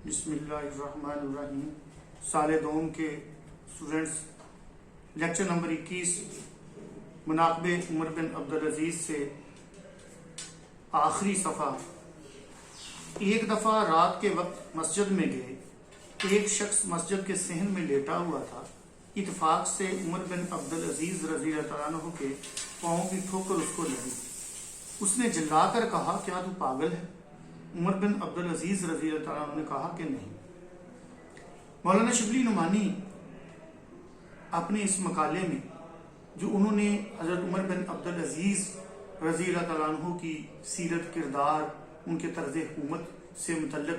بسم اللہ الرحمن الرحیم۔ سال دوم کے اسٹوڈنٹس، لیکچر نمبر 21 مناقب عمر بن عبدالعزیز سے آخری صفحہ۔ ایک دفعہ رات کے وقت مسجد میں گئے، ایک شخص مسجد کے صحن میں لیٹا ہوا تھا۔ اتفاق سے عمر بن عبدالعزیز رضی اللہ تعالیٰ عنہ کے پاؤں کی ٹھوکر اس کو لگی۔ اس نے جلا کر کہا، کیا تو پاگل ہے؟ عمر بن عبدالعزیز رضی اللہ تعالیٰ عنہ نے کہا کہ نہیں۔ مولانا شبلی نعمانی اپنے اس مقالے میں جو انہوں نے حضرت عمر بن عبدالعزیز رضی اللہ تعالیٰ عنہ کی سیرت، کردار، ان کے طرز حکومت سے متعلق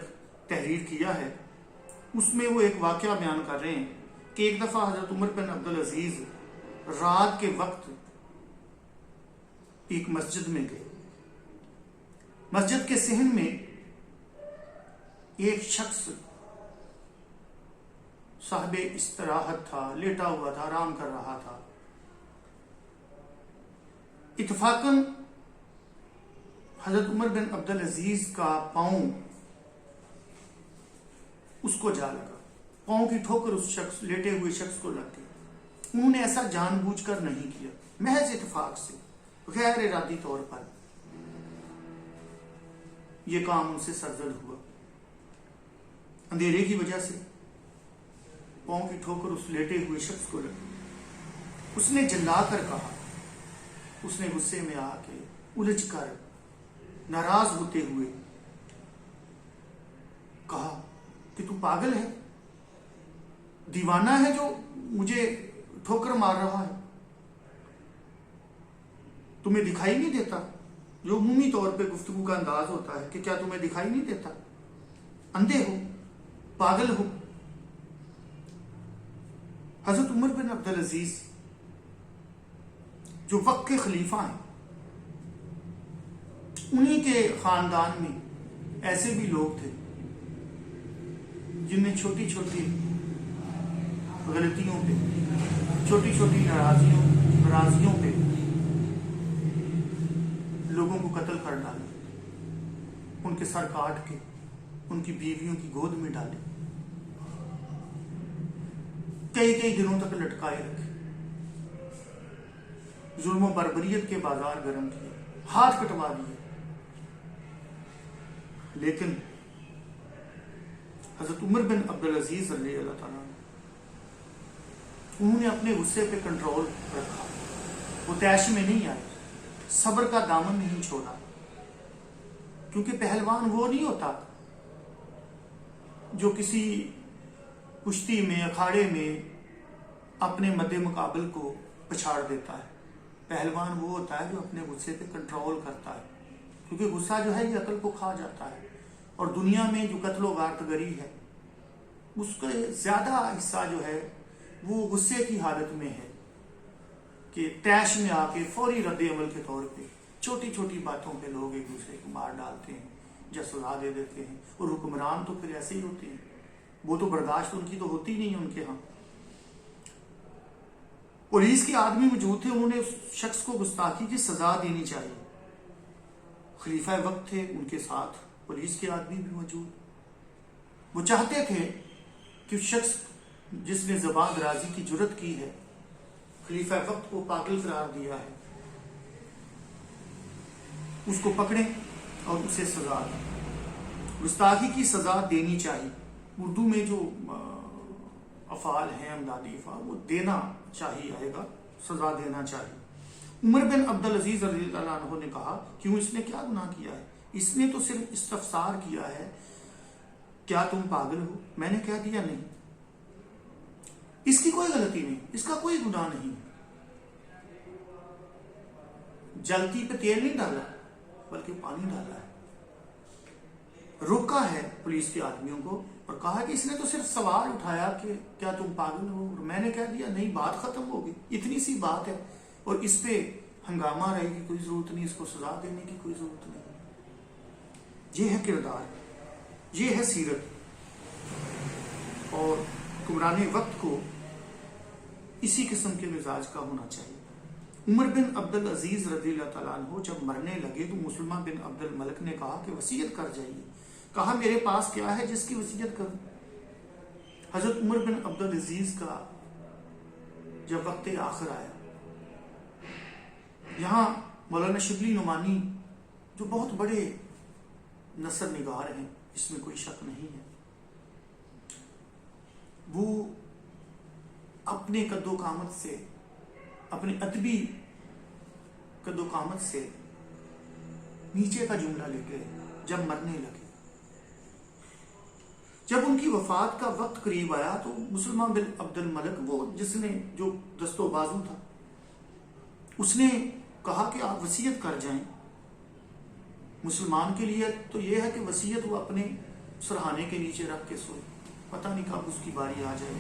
تحریر کیا ہے، اس میں وہ ایک واقعہ بیان کر رہے ہیں کہ ایک دفعہ حضرت عمر بن عبدالعزیز رات کے وقت ایک مسجد میں گئے۔ مسجد کے صحن میں ایک شخص صاحب استراحت تھا، لیٹا ہوا تھا، آرام کر رہا تھا۔ اتفاقاً حضرت عمر بن عبدالعزیز کا پاؤں اس کو جا لگا، پاؤں کی ٹھوکر اس شخص، لیٹے ہوئے شخص کو لگ گئی۔ انہوں نے ایسا جان بوجھ کر نہیں کیا، محض اتفاق سے، غیر ارادی طور پر یہ کام ان سے سرزد ہوا۔ اندھیرے کی وجہ سے پاؤں کی ٹھوکر اس لیٹے ہوئے شخص کو لگی۔ اس نے جلا کر کہا، اس نے غصے میں آ کے الجھ کر ناراض ہوتے ہوئے کہا کہ تو پاگل ہے، دیوانہ ہے جو مجھے ٹھوکر مار رہا ہے؟ تمہیں دکھائی نہیں دیتا؟ جو عمومی طور پہ گفتگو کا انداز ہوتا ہے کہ کیا تمہیں دکھائی نہیں دیتا؟ اندھے ہو، پاگل ہو؟ حضرت عمر بن عبدالعزیز جو وقت کے خلیفہ ہیں، انہی کے خاندان میں ایسے بھی لوگ تھے جن نے چھوٹی چھوٹی غلطیوں پہ، چھوٹی چھوٹی ناراضیوں پہ لوگوں کو قتل کر ڈالا، ان کے سر کاٹ کے ان کی بیویوں کی گود میں ڈالے، کئی دنوں تک لٹکائے رکھے، ظلم و بربریت کے بازار گرم کیے، ہاتھ کٹوا دیے۔ لیکن حضرت عمر بن عبدالعزیز رضی اللہ تعالیٰ انہوں نے اپنے غصے پہ کنٹرول رکھا، وہ طیش میں نہیں آئے، صبر کا دامن نہیں چھوڑا، کیونکہ پہلوان وہ نہیں ہوتا جو کسی کشتی میں، اکھاڑے میں اپنے مد مقابل کو پچھاڑ دیتا ہے۔ پہلوان وہ ہوتا ہے جو اپنے غصے پہ کنٹرول کرتا ہے، کیونکہ غصہ جو ہے یہ عقل کو کھا جاتا ہے، اور دنیا میں جو قتل و غارت گری ہے اس کا زیادہ حصہ جو ہے وہ غصے کی حالت میں ہے کہ طیش میں آ کے فوری رد عمل کے طور پہ چھوٹی چھوٹی باتوں پہ لوگ ایک دوسرے کو مار ڈالتے ہیں یا سزا دے دیتے ہیں، اور حکمران تو پھر ایسے ہی ہوتے ہیں، وہ تو برداشت ان کی تو ہوتی نہیں ان کے ہاں۔ پولیس کے آدمی موجود تھے، انہوں نے اس شخص کو گستاخی کی سزا دینی چاہیے، خلیفہ وقت تھے، ان کے ساتھ پولیس کے آدمی بھی موجود۔ وہ چاہتے تھے کہ اس شخص جس نے زبان درازی کی جرت کی ہے، خلیفہ وقت کو پاگل قرار دیا ہے، اس کو پکڑیں اور اسے سزا دیں، گستاخی کی سزا دینی چاہیے۔ اردو میں جو افعال ہیں، امدادی افعال، وہ دینا چاہیے آئے گا، سزا دینا چاہیے۔ عمر بن عبدالعزیز رضی اللہ عنہ نے کہا، کیوں، اس نے کیا گناہ کیا ہے؟ اس نے تو صرف استفسار کیا ہے، کیا تم پاگل ہو؟ میں نے کہہ دیا نہیں۔ اس کی کوئی غلطی نہیں، اس کا کوئی گناہ نہیں، جلتی پہ تیل نہیں ڈالا بلکہ پانی ڈالا ہے۔ روکا ہے پولیس کے آدمیوں کو اور کہا کہ اس نے تو صرف سوال اٹھایا کہ کیا تم پاگل ہو، اور میں نے کہہ دیا نہیں، بات ختم ہو گئی، اتنی سی بات ہے، اور اس پہ ہنگامہ رہے گی کوئی ضرورت نہیں، اس کو سزا دینے کی کوئی ضرورت نہیں۔ یہ ہے کردار، یہ ہے سیرت، اور حکمران وقت کو اسی قسم کے مزاج کا ہونا چاہیے۔ عمر بن عبدالعزیز رضی اللہ تعالیٰ عنہ جب مرنے لگے تو مسلمہ بن عبد الملک نے کہا کہ وصیت کر جائیے کہا میرے پاس کیا ہے جس کی وصیت کروں؟ حضرت عمر بن عبدالعزیز کا جب وقت آخر آیا، یہاں مولانا شبلی نعمانی جو بہت بڑے نثر نگار ہیں، اس میں کوئی شک نہیں ہے، وہ اپنے قد و قامت سے، اپنے ادبی قد و قامت سے نیچے کا جملہ لے کے جب مرنے لگے، جب ان کی وفات کا وقت قریب آیا تو مسلمان بن عبد الملک، وہ جس نے جو دست و بازو تھا، اس نے کہا کہ آپ وصیت کر جائیں۔ مسلمان کے لیے تو یہ ہے کہ وصیت وہ اپنے سرہانے کے نیچے رکھ کے سوئے، پتہ نہیں کب اس کی باری آ جائے،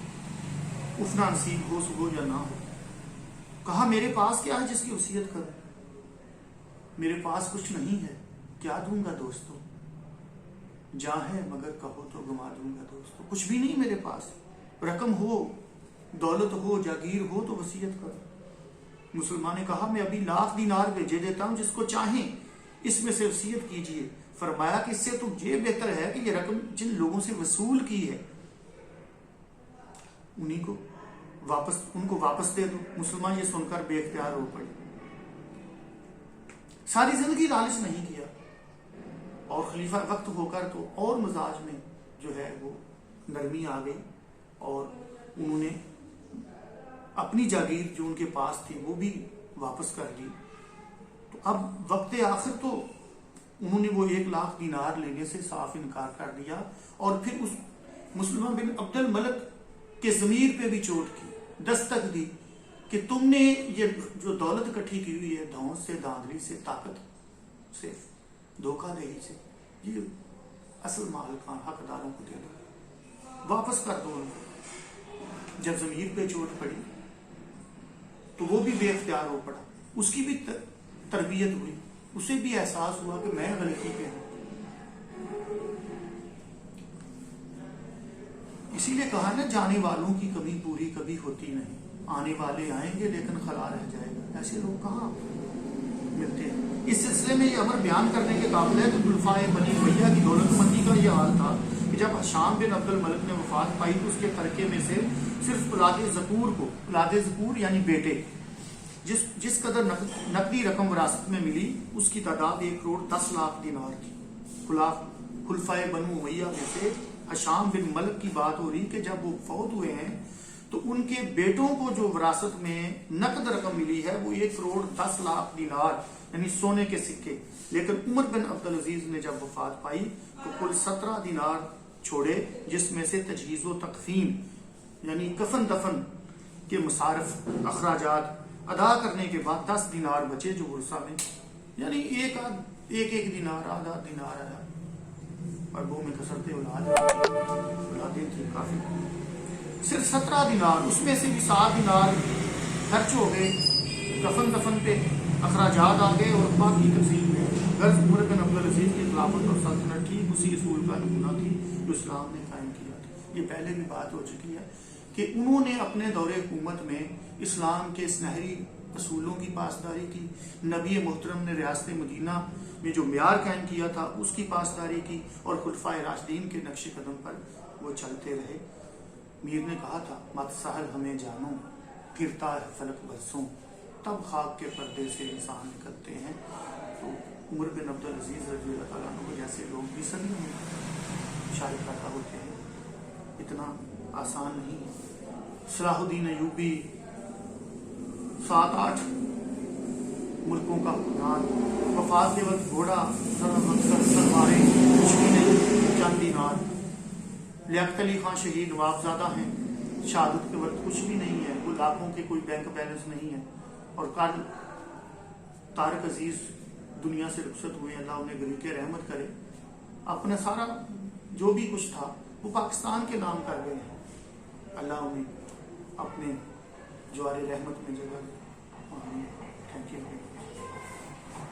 اٹھنا نصیب ہو صبح یا نہ ہو۔ کہا میرے پاس کیا ہے جس کی وصیت کروں؟ میرے پاس کچھ نہیں ہے، کیا دوں گا دوستوں؟ جاں ہے مگر کہو تو گما دوں گا دوستوں، کچھ بھی نہیں میرے پاس، رقم ہو، دولت ہو، جاگیر ہو تو وصیت کرو۔ مسلمان نے کہا میں ابھی 1,00,000 دینار بھیجے دیتا ہوں، جس کو چاہیں اس میں سے وصیت کیجئے۔ فرمایا کہ اس سے تو یہ بہتر ہے کہ یہ رقم جن لوگوں سے وصول کی ہے ان کو واپس دے دو۔ مسلمان یہ سن کر بے اختیار ہو پڑے۔ ساری زندگی لالچ نہیں کیا، اور خلیفہ وقت ہو کر تو اور مزاج میں جو ہے وہ نرمی آ گئی، اور انہوں نے اپنی جاگیر جو ان کے پاس تھی وہ بھی واپس کر لی۔ تو اب وقت آخر تو انہوں نے وہ 1,00,000 دینار لینے سے صاف انکار کر دیا، اور پھر اس مسلمان بن عبد الملک کے ضمیر پہ بھی چوٹ کی، دستک دی کہ تم نے یہ جو دولت اکٹھی کی ہوئی ہے دھونس سے، دھاندلی سے، طاقت سے، دھوکہ دہی سے، یہ اصل مالکان حقداروں کو دے دو، واپس کر دو ان کو۔ جب ضمیر پہ چوٹ پڑی تو وہ بھی بے اختیار ہو پڑا، اس کی بھی تربیت ہوئی، اسے بھی احساس ہوا کہ میں غلطی پہ ہوں۔ اسی لیے کہا نا جانے والوں کی کمی پوری کبھی ہوتی نہیں، آنے والے آئیں گے لیکن خلا رہ جائے گا، ایسے لوگ کہاں ملتے ہیں۔ اس سلسلے میں یہ امر بیان کرنے کے قابل ہے کہ خلفائے بنی امیہ کی دولت مندی کا یہ حال تھا کہ جب ہشام بن عبد الملک نے وفات پائی تو اس کے ترکے میں سے صرف اولاد ذکور کو، اولاد ذکور یعنی بیٹے، جس قدر نقدی رقم وراثت میں ملی اس کی تعداد 1,10,00,000 دینار تھی۔ خلفائے بنو امیہ میں سے ہشام بن ملک کی بات ہو رہی کہ جب وہ فوت ہوئے ہیں تو ان کے بیٹوں کو جو وراثت میں نقد رقم ملی ہے وہ 1,10,00,000 دینار یعنی سونے کے سکے، لیکن عمر بن عبدالعزیز نے جب وفات پائی تو کل 17 دینار چھوڑے، جس میں سے تجہیز و تکفین یعنی کفن دفن کے مصارف اخراجات ادا کرنے کے بعد 10 دینار بچے جو ورثہ میں، یعنی ایک دینار، آدھا دینار آیا، اور وہ میں کثرت اولادیں تھی کافی، صرف 17 دینار، اس میں سے بھی 7 دینار خرچ ہو گئے کفن دفن پہ، اخراجات آ گئے، اور باقی تقسیم میں غرض عمر بن عبدالعزیز کی خلافت اور سلطنت ٹھیک اسی اصول کا نمونہ تھی جو اسلام نے قائم کیا تھا۔ یہ پہلے بھی بات ہو چکی ہے کہ انہوں نے اپنے دور حکومت میں اسلام کے سنہری اصولوں کی پاسداری کی، نبی محترم نے ریاست مدینہ میں جو معیار قائم کیا تھا اس کی پاسداری کی، اور خلفائے راشدین کے نقش قدم پر وہ چلتے رہے۔ میر نے کہا تھا مت سہل ہمیں جانو پھرتا ہے فلک برسوں، تب خاک کے پردے سے انسان نکلتے ہیں۔ تو عمر بن عبدالعزیز رضی اللہ تعالیٰ عنہ جیسے لوگ بھی صدیوں میں شاید پیدا ہوتے ہیں، اتنا آسان نہیں ہے۔ صلاح الدین ایوبی 7-8 ملکوں کا حکمران، وفات کے وقت گھوڑا سلواریں کچھ بھی نہیں، چند دینار۔ لیاقت علی خان شہید نوابزادہ ہیں، شہادت کے وقت کچھ بھی نہیں ہے، وہ لاکھوں کے کوئی بینک بیلنس نہیں ہے، اور کل طارق عزیز دنیا سے رخصت ہوئے، اللہ انہیں غریق رحمت کرے۔ اپنا سارا جو بھی کچھ تھا وہ پاکستان کے نام کر گئے ہیں، اللہ انہیں اپنے جوار رحمت میں جگہ دے۔ Thank you.